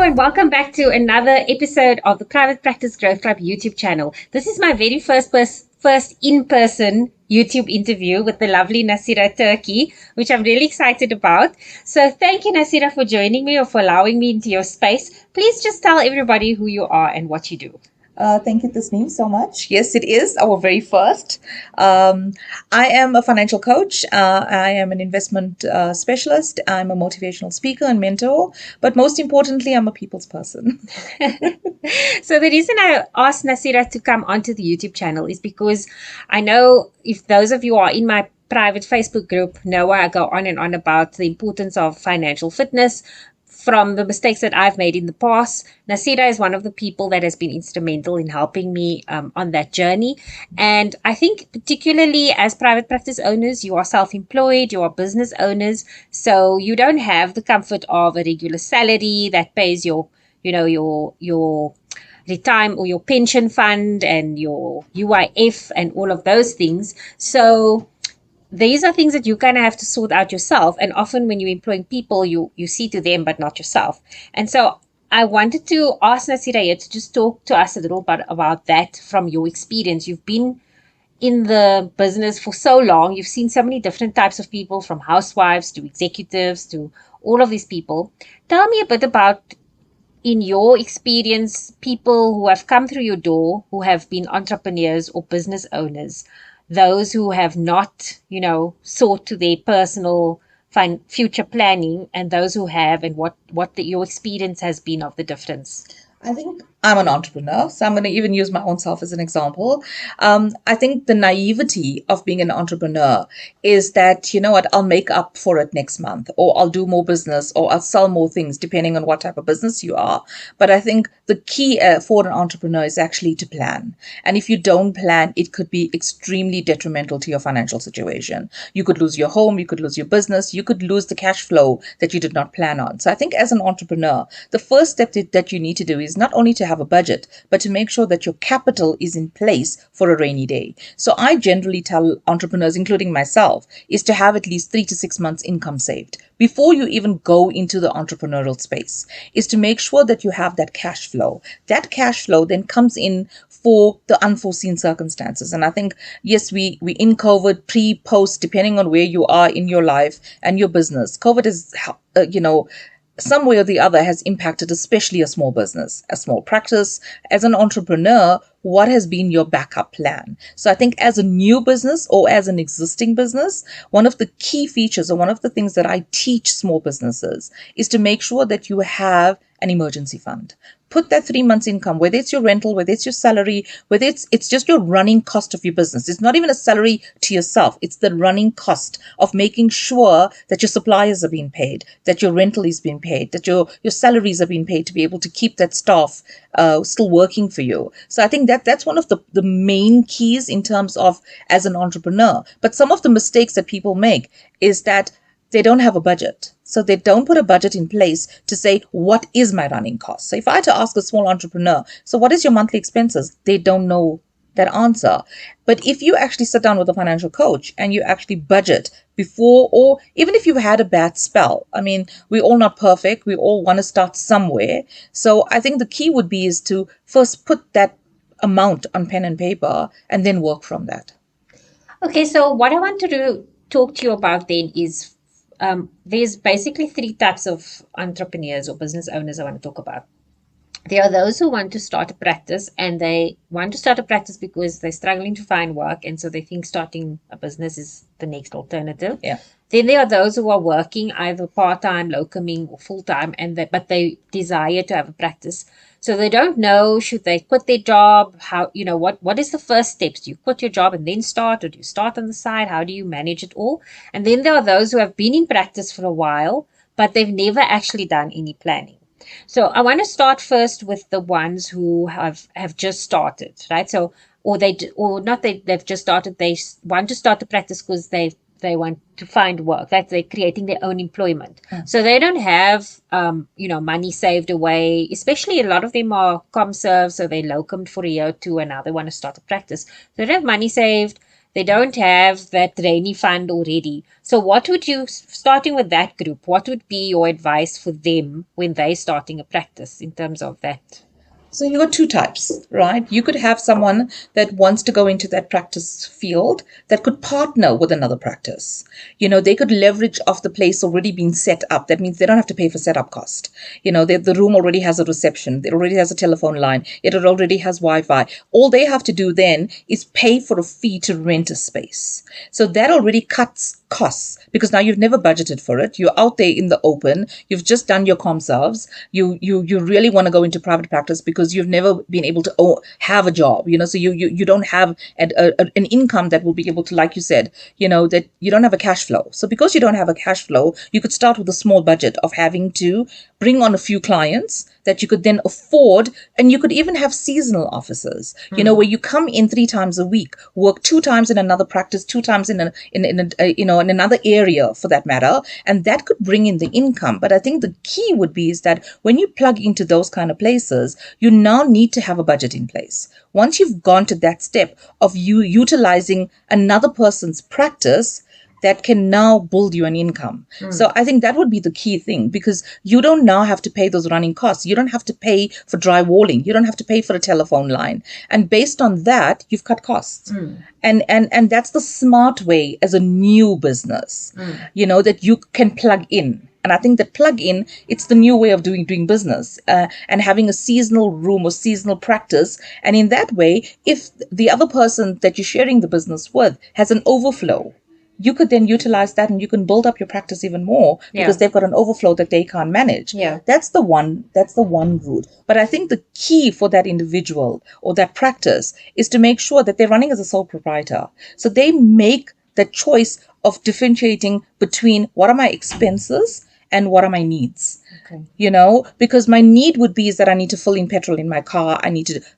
and welcome back to another episode of the Private Practice Growth Club YouTube channel. This is my very first in-person YouTube interview with the lovely Naseera Turkey, which I'm really excited about. So thank you, Naseera, for joining me or for allowing me into your space. Please just tell everybody who you are and what you do. Thank you, Tasneem, so much. Yes, it is our very first. I am a financial coach. I am an investment specialist. I'm a motivational speaker and mentor. But most importantly, I'm a people's person. So the reason I asked Naseera to come onto the YouTube channel is because I know if those of you are in my private Facebook group know I go on and on about the importance of financial fitness from the mistakes that I've made in the past. Naseera is one of the people that has been instrumental in helping me on that journey. And I think particularly as private practice owners, you are self-employed, you are business owners. So you don't have the comfort of a regular salary that pays your retirement or your pension fund and your UIF and all of those things. So these are things that you kind of have to sort out yourself. And often when you're employing people, you see to them, but not yourself. And so I wanted to ask Naseera here to just talk to us a little bit about that from your experience. You've been in the business for so long. You've seen so many different types of people, from housewives to executives to all of these people. Tell me a bit about, in your experience, people who have come through your door, who have been entrepreneurs or business owners, those who have not, sought to their personal future planning, and those who have, and what your experience has been of the difference. I think I'm an entrepreneur, so I'm going to even use my own self as an example. I think the naivety of being an entrepreneur is that, you know what, I'll make up for it next month, or I'll do more business, or I'll sell more things, depending on what type of business you are. But I think the key for an entrepreneur is actually to plan. And if you don't plan, it could be extremely detrimental to your financial situation. You could lose your home, you could lose your business, you could lose the cash flow that you did not plan on. So I think as an entrepreneur, the first step that you need to do is not only to have a budget, but to make sure that your capital is in place for a rainy day. So I generally tell entrepreneurs, including myself, is to have at least 3 to 6 months income saved before you even go into the entrepreneurial space, is to make sure that you have that cash flow. That cash flow then comes in for the unforeseen circumstances. And I think, yes, we in COVID, pre, post, depending on where you are in your life and your business, COVID is, some way or the other has impacted, especially a small business, a small practice. As an entrepreneur, what has been your backup plan? So I think as a new business or as an existing business, one of the key features or one of the things that I teach small businesses is to make sure that you have an emergency fund. Put that 3 months income, whether it's your rental, whether it's your salary, whether it's just your running cost of your business. It's not even a salary to yourself. It's the running cost of making sure that your suppliers are being paid, that your rental is being paid, that your salaries are being paid to be able to keep that staff still working for you. So I think that's one of the main keys in terms of as an entrepreneur. But some of the mistakes that people make is that they don't have a budget. So they don't put a budget in place to say, what is my running cost? So if I had to ask a small entrepreneur, so what is your monthly expenses? They don't know that answer. But if you actually sit down with a financial coach and you actually budget before, or even if you've had a bad spell, I mean, we're all not perfect. We all want to start somewhere. So I think the key would be is to first put that amount on pen and paper and then work from that. Okay, so what I want to talk to you about then is there's basically 3 types of entrepreneurs or business owners I want to talk about. There are those who want to start a practice, and they want to start a practice because they're struggling to find work, and so they think starting a business is the next alternative. Yeah. Then there are those who are working either part-time, locuming, or full-time, but they desire to have a practice. So they don't know, should they quit their job? How, what is the first steps? Do you quit your job and then start, or do you start on the side? How do you manage it all? And then there are those who have been in practice for a while, but they've never actually done any planning. So I want to start first with the ones who have just started, right? So, they've just started. They want to start the practice because they want to find work. Like they're creating their own employment. So they don't have, money saved away, especially a lot of them are ComServe. So they locumed for a year or two and now they want to start a practice. So they don't have money saved. They don't have that rainy fund already. So what would you, starting with that group, what would be your advice for them when they're starting a practice in terms of that? So you got two types, right? You could have someone that wants to go into that practice field that could partner with another practice. They could leverage off the place already being set up. That means they don't have to pay for setup cost. The room already has a reception. It already has a telephone line. It already has Wi-Fi. All they have to do then is pay for a fee to rent a space. So that already cuts costs because now you've never budgeted for it. You're out there in the open. You've just done your ComServes. You really want to go into private practice because you've never been able to have a job. So you don't have an income that will be able to, like you said, that you don't have a cash flow. So because you don't have a cash flow, you could start with a small budget of having to bring on a few clients that you could then afford. And you could even have seasonal offices, where you come in 3 times a week, work 2 times in another practice, 2 times in another area for that matter. And that could bring in the income. But I think the key would be is that when you plug into those kind of places, you now need to have a budget in place. Once you've gone to that step of you utilizing another person's practice, that can now build you an income. So I think that would be the key thing, because you don't now have to pay those running costs. You don't have to pay for drywalling. You don't have to pay for a telephone line. And based on that, you've cut costs. And that's the smart way as a new business, that you can plug in. And I think that plug in, it's the new way of doing business, and having a seasonal room or seasonal practice. And in that way, if the other person that you're sharing the business with has an overflow, you could then utilize that and you can build up your practice even more because they've got an overflow that they can't manage. That's the one route. But I think the key for that individual or that practice is to make sure that they're running as a sole proprietor. So they make the choice of differentiating between what are my expenses and what are my needs. Because my need would be is that I need to fill in petrol in my car.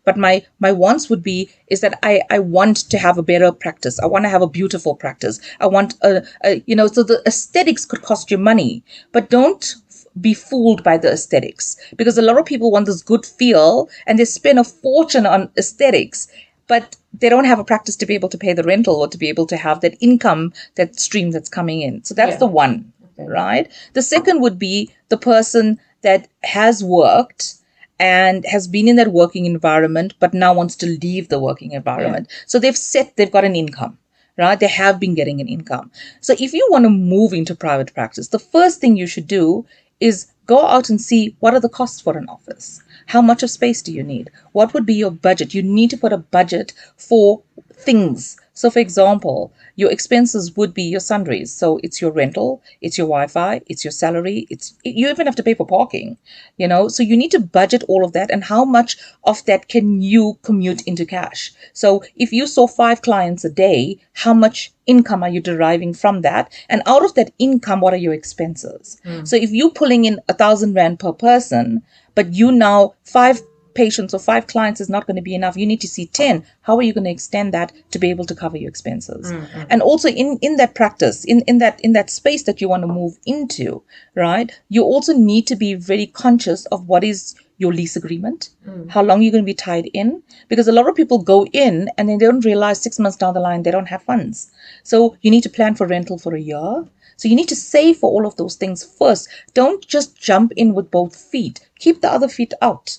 But my wants would be is that I want to have a better practice. I want to have a beautiful practice. I want so the aesthetics could cost you money, but don't be fooled by the aesthetics, because a lot of people want this good feel and they spend a fortune on aesthetics, but they don't have a practice to be able to pay the rental or to be able to have that income, that stream that's coming in. So that's the one. Right. The second would be the person that has worked and has been in that working environment, but now wants to leave the working environment. So they've got an income, right? They have been getting an income. So if you want to move into private practice, the first thing you should do is go out and see what are the costs for an office. How much of space do you need? What would be your budget? You need to put a budget for things. So, for example, your expenses would be your sundries. So it's your rental, it's your Wi-Fi, it's your salary, you even have to pay for parking, So you need to budget all of that, and how much of that can you commute into cash? So if you saw 5 clients a day, how much income are you deriving from that? And out of that income, what are your expenses? So if you're pulling in 1,000 Rand per person, but you now 5 patients or 5 clients is not going to be enough. You need to see 10. How are you going to extend that to be able to cover your expenses? And also in that practice, in that space that you want to move into, right? You also need to be very conscious of what is your lease agreement, how long you're going to be tied in, because a lot of people go in and they don't realize 6 months down the line they don't have funds. So you need to plan for rental for a year. So you need to save for all of those things first. Don't just jump in with both feet. Keep the other feet out.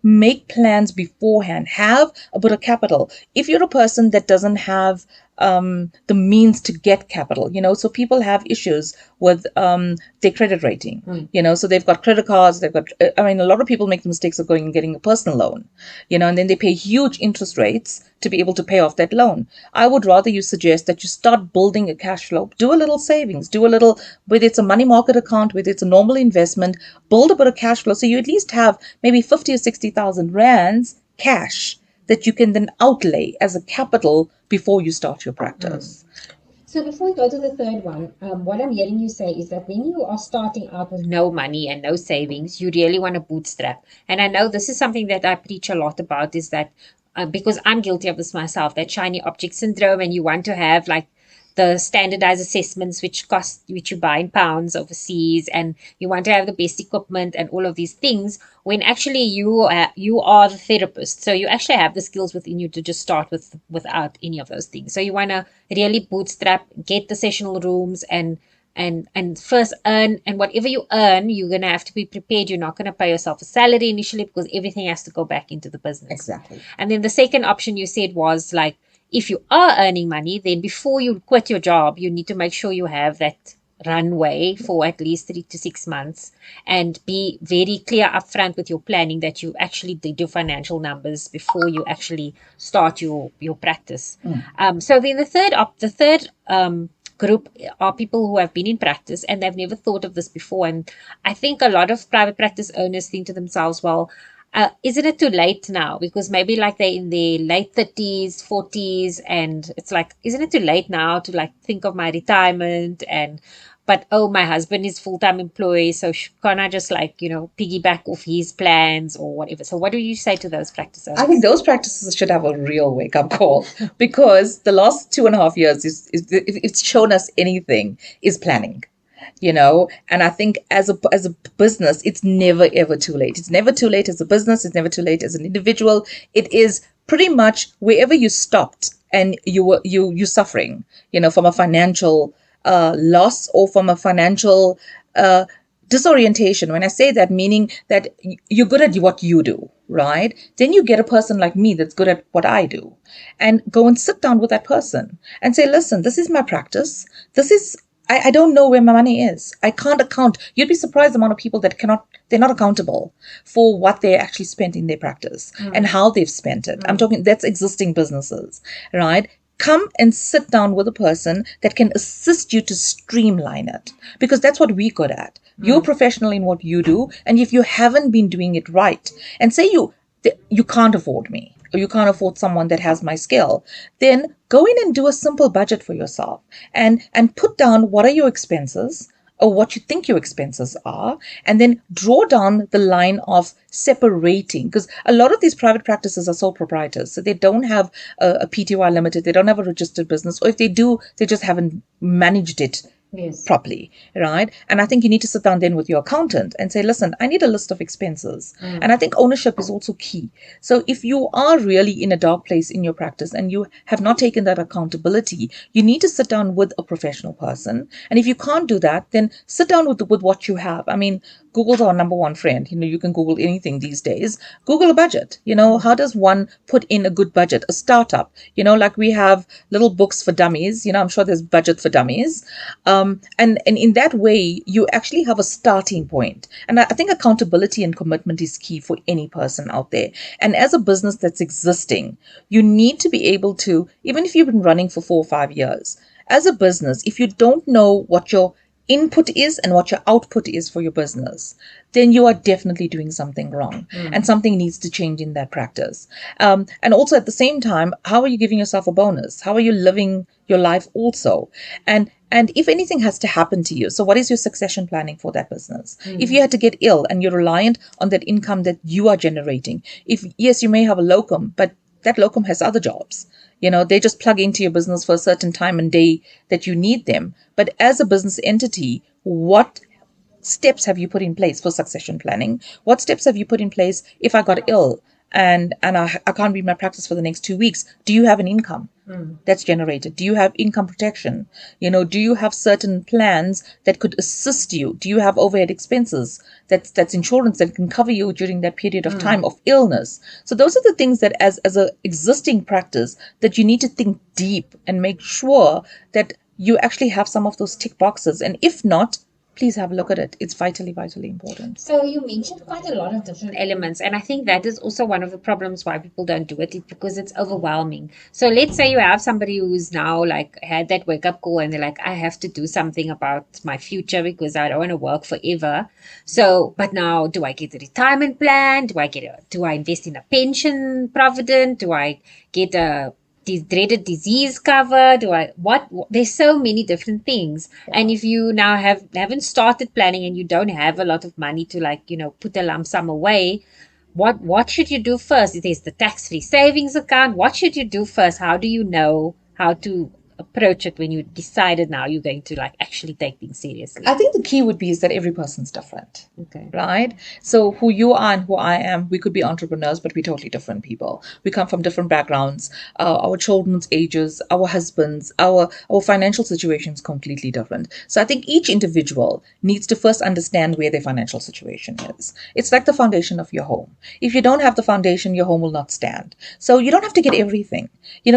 Make plans beforehand. Have a bit of capital. If you're a person that doesn't have the means to get capital, so people have issues with their credit rating, so they've got credit cards, a lot of people make the mistakes of going and getting a personal loan, and then they pay huge interest rates to be able to pay off that loan. I would rather you suggest that you start building a cash flow, do a little savings, whether it's a money market account, whether it's a normal investment, build a bit of cash flow. So you at least have maybe 50 or 60,000 rands cash that you can then outlay as a capital before you start your practice. So before we go to the third one, what I'm hearing you say is that when you are starting out with no money and no savings, you really want to bootstrap. And I know this is something that I preach a lot about, is that because I'm guilty of this myself, that shiny object syndrome, and you want to have like the standardized assessments which you buy in pounds overseas, and you want to have the best equipment and all of these things, when actually you are the therapist, so you actually have the skills within you to just start without any of those things. So you want to really bootstrap, get the sessional rooms, and first earn, and whatever you earn, you're going to have to be prepared. You're not going to pay yourself a salary initially, because everything has to go back into the business. Exactly. And then the second option you said was like, if you are earning money, then before you quit your job, you need to make sure you have that runway for at least 3 to 6 months, and be very clear upfront with your planning that you actually did your financial numbers before you actually start your practice. So then the third group are people who have been in practice and they've never thought of this before. And I think a lot of private practice owners think to themselves, well, isn't it too late now? Because maybe like they're in their late 30s, 40s, and it's like, isn't it too late now to like think of my retirement? But oh, my husband is full-time employee, so can't I just like, piggyback off his plans or whatever? So what do you say to those practice I think owners? those practices should have a real wake up call, because the last 2.5 years if it's shown us anything, is planning. And I think as a business, it's never ever too late. It's never too late as a business. It's never too late as an individual. It is pretty much wherever you stopped and you're suffering, from a financial loss, or from a financial disorientation. When I say that, meaning that you're good at what you do, right? Then you get a person like me that's good at what I do, and go and sit down with that person and say, listen, this is my practice. I don't know where my money is. I can't account. You'd be surprised the amount of people they're not accountable for what they actually spent in their practice and how they've spent it. I'm talking, that's existing businesses, right? Come and sit down with a person that can assist you to streamline it, because that's what we're good at. You're professional in what you do. And if you haven't been doing it right, and say you can't afford me, or you can't afford someone that has my skill, then go in and do a simple budget for yourself, and put down what are your expenses, or what you think your expenses are, and then draw down the line of separating, because a lot of these private practices are sole proprietors, so they don't have a PTY limited, they don't have a registered business, or if they do, they just haven't managed it properly, right? And I think you need to sit down then with your accountant and say, listen, I need a list of expenses. And I think ownership is also key. So if you are really in a dark place in your practice and you have not taken that accountability, you need to sit down with a professional person. And if you can't do that, then sit down with what you have. I mean, Google's our number one friend. You can Google anything these days. Google a budget. How does one put in a good budget? A startup, like we have little books for dummies. I'm sure there's budget for dummies. And in that way, you actually have a starting point. And I think accountability and commitment is key for any person out there. And as a business that's existing, you need to be able to, even if you've been running for 4 or 5 years, as a business, if you don't know what your input is and what your output is for your business, then you are definitely doing something wrong, and something needs to change in that practice. And also at the same time, how are you giving yourself a bonus? How are you living your life also? And if anything has to happen to you, so what is your succession planning for that business? If you had to get ill and you're reliant on that income that you are generating, yes, you may have a locum, but that locum has other jobs. They just plug into your business for a certain time and day that you need them. But as a business entity, what steps have you put in place for succession planning? What steps have you put in place if I got ill and I can't be in my practice for the next 2 weeks? Do you have an income that's generated? Do you have income protection? Do you have certain plans that could assist you? Do you have overhead expenses? That's insurance that can cover you during that period of time of illness. So those are the things that as a existing practice that you need to think deep and make sure that you actually have some of those tick boxes. And if not, please have a look at it. It's vitally, vitally important. So you mentioned quite a lot of different elements, and I think that is also one of the problems why people don't do it, because it's overwhelming. So let's say you have somebody who's now like had that wake up call and they're like, I have to do something about my future because I don't want to work forever. So, but now do I get a retirement plan? Do I invest in a pension provident? Do I get a dreaded disease cover? There's so many different things. And if you now haven't started planning and you don't have a lot of money to put a lump sum away, what should you do first? There's the tax-free savings account. What should you do first? How do you know how to approach it when you decided now you're going to like actually take things seriously? I think the key would be is that every person's different. Okay. Right? So who you are and who I am, we could be entrepreneurs, but we're totally different people. We come from different backgrounds. Our children's ages, our husbands, our financial situation is completely different. So I think each individual needs to first understand where their financial situation is. It's like the foundation of your home. If you don't have the foundation, your home will not stand. So you don't have to get everything.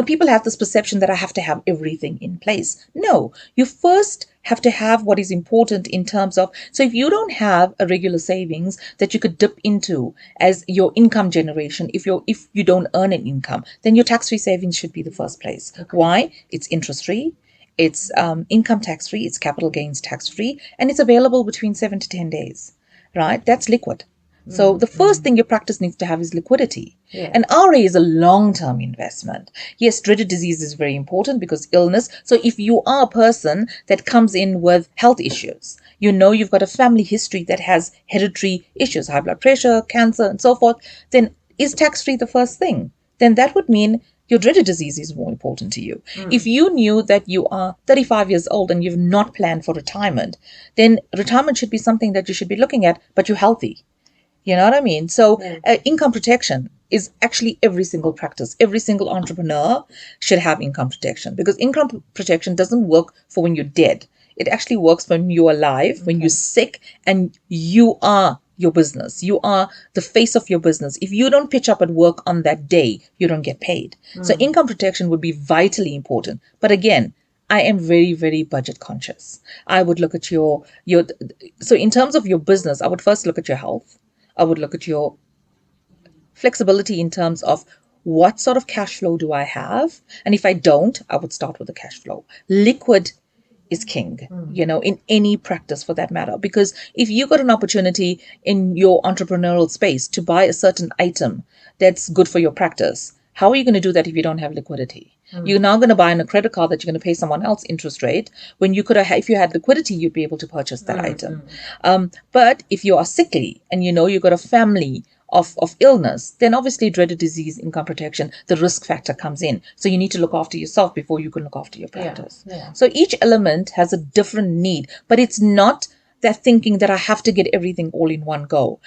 People have this perception that I have to have everything in place. No, you first have to have what is important in terms of, so if you don't have a regular savings that you could dip into as your income generation, if you don't earn an income, then your tax-free savings should be the first place. Okay. Why? It's interest-free, it's income tax-free, it's capital gains tax-free, and it's available between 7 to 10 days, right? That's liquid. So the first thing your practice needs to have is liquidity. Yeah. An RA is a long-term investment. Yes, dreaded disease is very important because illness. So if you are a person that comes in with health issues, you've got a family history that has hereditary issues, high blood pressure, cancer, and so forth, then is tax-free the first thing? Then that would mean your dreaded disease is more important to you. If you knew that you are 35 years old and you've not planned for retirement, then retirement should be something that you should be looking at, but you're healthy. You know what I mean? So income protection is actually every single practice. Every single entrepreneur should have income protection because income protection doesn't work for when you're dead. It actually works when you're alive, when you're sick, and you are your business. You are the face of your business. If you don't pitch up at work on that day, you don't get paid. So income protection would be vitally important. But again, I am very, very budget conscious. I would look at your so in terms of your business, I would first look at your health. I would look at your flexibility in terms of what sort of cash flow do I have? And if I don't, I would start with the cash flow. Liquid is king, in any practice for that matter. Because if you got an opportunity in your entrepreneurial space to buy a certain item that's good for your practice, how are you going to do that if you don't have liquidity? You're now going to buy on a credit card that you're going to pay someone else interest rate when you could have, if you had liquidity, you'd be able to purchase that item. But if you are sickly and you've got a family of illness, then obviously dreaded disease, income protection, the risk factor comes in. So you need to look after yourself before you can look after your practice. Yeah. So each element has a different need, but it's not that thinking that I have to get everything all in one go.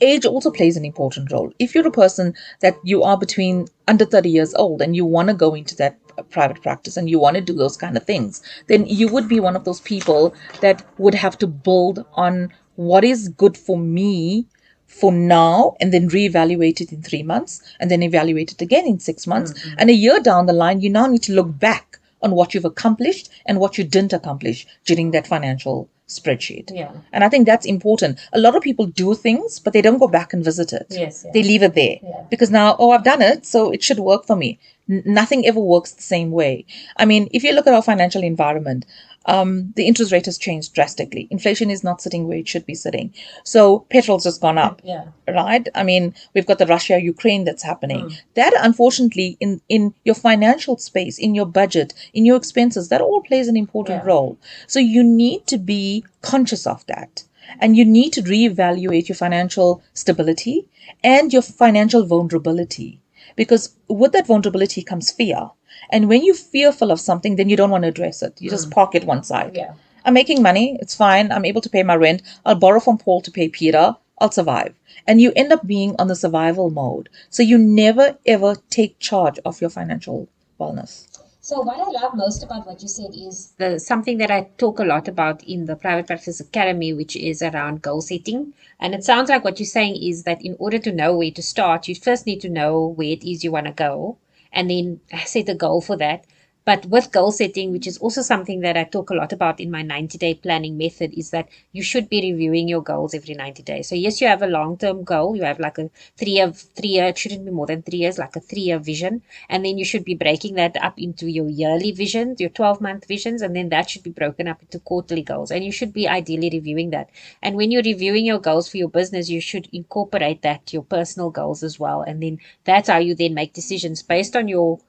Age also plays an important role. If you're a person that you are between under 30 years old and you want to go into that private practice and you want to do those kind of things, then you would be one of those people that would have to build on what is good for me for now and then reevaluate it in 3 months and then evaluate it again in 6 months. And a year down the line, you now need to look back on what you've accomplished and what you didn't accomplish during that financial spreadsheet. Yeah. And I think that's important. A lot of people do things, but they don't go back and visit it. Yes. They leave it there because now, I've done it, so it should work for me. Nothing ever works the same way. I mean, if you look at our financial environment, the interest rate has changed drastically. Inflation is not sitting where it should be sitting. So petrol's just gone up, right? I mean, we've got the Russia-Ukraine that's happening. That, unfortunately, in your financial space, in your budget, in your expenses, that all plays an important role. So you need to be conscious of that. And you need to reevaluate your financial stability and your financial vulnerability. Because with that vulnerability comes fear. And when you're fearful of something, then you don't want to address it. You just park it one side. Yeah. I'm making money. It's fine. I'm able to pay my rent. I'll borrow from Paul to pay Peter. I'll survive. And you end up being on the survival mode. So you never, ever take charge of your financial wellness. So what I love most about what you said is something that I talk a lot about in the Private Practice Academy, which is around goal setting. And it sounds like what you're saying is that in order to know where to start, you first need to know where it is you want to go and then set a goal for that. But with goal setting, which is also something that I talk a lot about in my 90-day planning method, is that you should be reviewing your goals every 90 days. So yes, you have a long-term goal. You have like a 3-year, it shouldn't be more than 3 years, like a 3-year vision. And then you should be breaking that up into your yearly visions, your 12-month visions, and then that should be broken up into quarterly goals. And you should be ideally reviewing that. And when you're reviewing your goals for your business, you should incorporate that, your personal goals as well. And then that's how you then make decisions based on your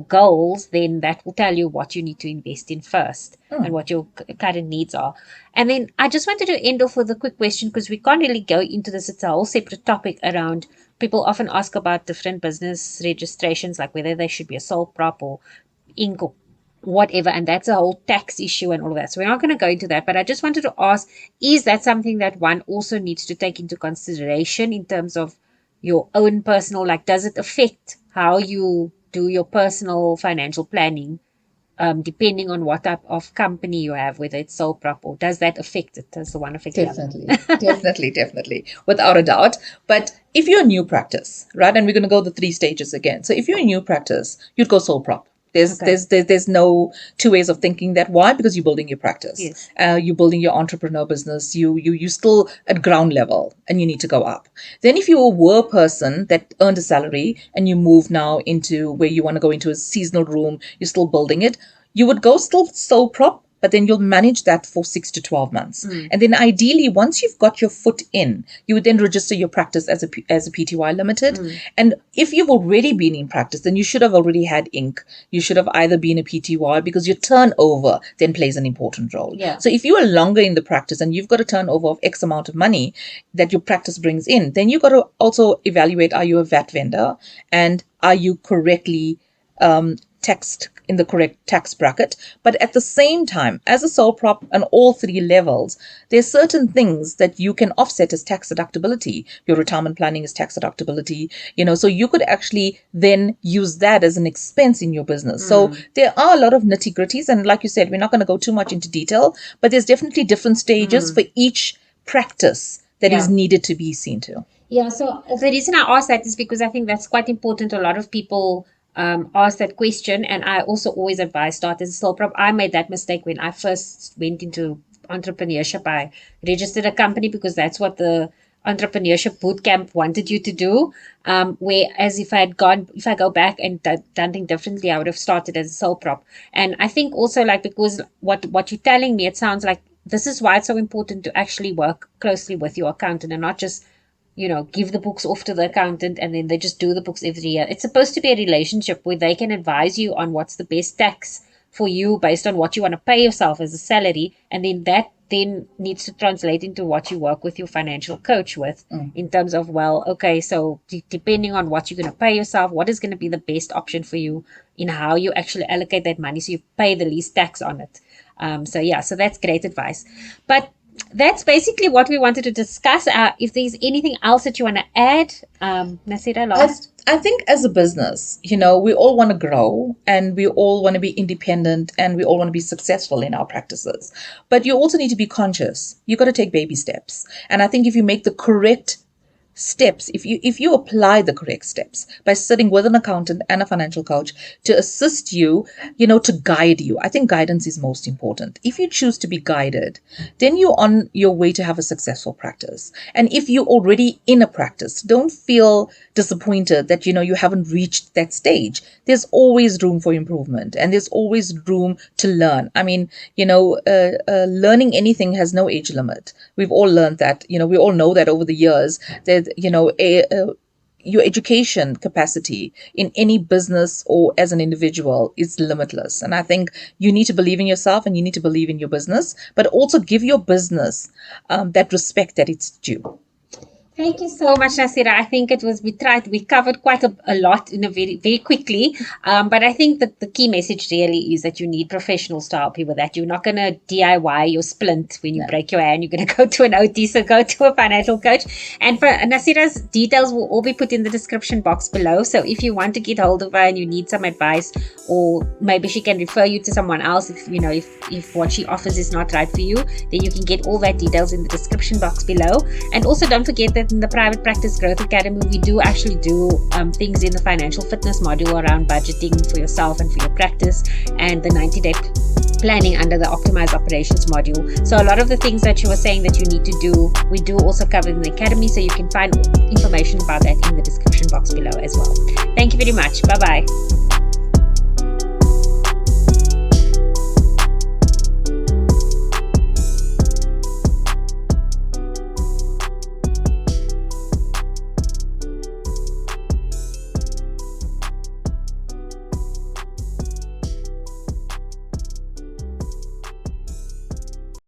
goals. Then that will tell you what you need to invest in first and what your current needs are. And then I just wanted to end off with a quick question because we can't really go into this. It's a whole separate topic around people often ask about different business registrations, like whether they should be a sole prop or Inc. whatever, and that's a whole tax issue and all of that. So we're not going to go into that, but I just wanted to ask, is that something that one also needs to take into consideration in terms of your own personal, like, does it affect how you do your personal financial planning, depending on what type of company you have, whether it's sole prop, or does that affect it? Does the one affect the other? Definitely, without a doubt. But if you're a new practice, right, and we're going to go the 3 stages again. So if you're a new practice, you'd go sole prop. There's no two ways of thinking that. Why? Because you're building your practice. Yes. You're building your entrepreneur business. You still at ground level, and you need to go up. Then if you were a person that earned a salary and you move now into where you want to go into a seasonal room, you're still building it, you would go still sole prop, but then you'll manage that for 6 to 12 months. And then ideally, once you've got your foot in, you would then register your practice as a PTY limited. And if you've already been in practice, then you should have already had Inc. You should have either been a PTY, because your turnover then plays an important role. Yeah. So if you are longer in the practice and you've got a turnover of X amount of money that your practice brings in, then you've got to also evaluate, are you a VAT vendor, and are you correctly taxed in the correct tax bracket? But at the same time, as a sole prop on all 3 levels, there's certain things that you can offset as tax deductibility. Your retirement planning is tax deductibility, so you could actually then use that as an expense in your business. So there are a lot of nitty gritties, and like you said, we're not going to go too much into detail, but there's definitely different stages for each practice that is needed to be seen to. Yeah, so the reason I ask that is because I think that's quite important. A lot of people ask that question, and I also always advise start as a sole prop. I made that mistake when I first went into entrepreneurship. I registered a company because that's what the entrepreneurship bootcamp wanted you to do. Whereas if I go back and done things differently, I would have started as a sole prop. And I think also, like, because what you're telling me, it sounds like this is why it's so important to actually work closely with your accountant and not just give the books off to the accountant and then they just do the books every year. It's supposed to be a relationship where they can advise you on what's the best tax for you based on what you want to pay yourself as a salary. And then that then needs to translate into what you work with your financial coach with in terms of, well, okay, so depending on what you're going to pay yourself, what is going to be the best option for you in how you actually allocate that money so you pay the least tax on it. So that's great advice. But that's basically what we wanted to discuss. If there's anything else that you want to add, Naseera, last. I think as a business, we all want to grow and we all want to be independent and we all want to be successful in our practices. But you also need to be conscious. You got to take baby steps. And I think if you make the correct steps, if you apply the correct steps by sitting with an accountant and a financial coach to assist you, to guide you. I think guidance is most important. If you choose to be guided, then you're on your way to have a successful practice. And if you're already in a practice, don't feel disappointed that, you haven't reached that stage. There's always room for improvement and there's always room to learn. I mean, learning anything has no age limit. We've all learned that, we all know that over the years that your education capacity in any business or as an individual is limitless. And I think you need to believe in yourself and you need to believe in your business, but also give your business that respect that it's due. Thank you so much, Naseera. I think we covered quite a lot in a very, very quickly. But I think that the key message really is that you need professionals to help you with that. You're not going to DIY your splint when you break your hand. You're going to go to an OT, so go to a financial coach. And for Naseera's details will all be put in the description box below. So if you want to get hold of her and you need some advice, or maybe she can refer you to someone else, if what she offers is not right for you, then you can get all that details in the description box below. And also don't forget that in the Private Practice Growth Academy, we do actually do things in the financial fitness module around budgeting for yourself and for your practice, and the 90-day planning under the Optimized Operations module. So a lot of the things that you were saying that you need to do, we do also cover in the academy, so you can find information about that in the description box below as well. Thank you very much. Bye-bye.